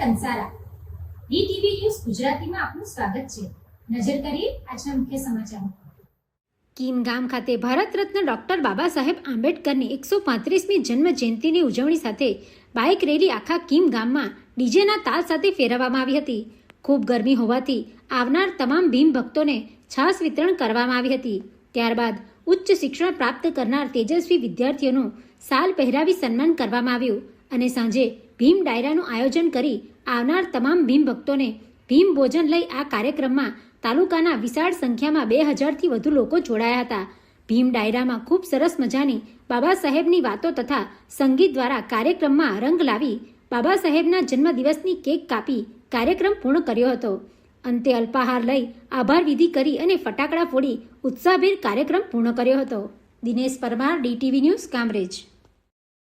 Kansara DTV news ગુજરાતીમાં આપનું સ્વાગત છે. નજર કરીએ આજના મુખ્ય સમાચારો. કીમ ગામ ખાતે ભારત રત્ન ડોક્ટર બાબા સાહેબ આંબેડકરની 135મી જન્મ જયંતિની ઉજવણી સાથે બાઇક રેલી આખા કીમ ગામમાં ડીજેના તાલ સાથે ફેરવવામાં આવી હતી. ખૂબ ગરમી હોવાથી આવનાર તમામ ભીમ ભક્તોને છાશ વિતરણ કરવામાં આવી હતી. ત્યારબાદ ઉચ્ચ શિક્ષણ પ્રાપ્ત કરનાર તેજસ્વી વિદ્યાર્થીઓનું સાલ પહેરાવી સન્માન કરવામાં આવ્યું અને સાંજે ભીમ ડાયરાનું આયોજન કરી આવનાર તમામ ભીમ ભક્તોને ભીમ ભોજન લઈ આ કાર્યક્રમમાં તાલુકાના વિશાળ સંખ્યામાં 2000થી વધુ લોકો જોડાયા હતા. ભીમ ડાયરામાં ખૂબ સરસ મજાની બાબા સાહેબની વાતો તથા સંગીત દ્વારા કાર્યક્રમમાં રંગ લાવી બાબા સાહેબના જન્મદિવસની કેક કાપી કાર્યક્રમ પૂર્ણ કર્યો હતો. અંતે અલ્પાહાર લઈ આભાર વિધિ કરી અને ફટાકડા ફોડી ઉત્સાહભેર કાર્યક્રમ પૂર્ણ કર્યો હતો. Dinesh Parmar, DTV news, Kamrej.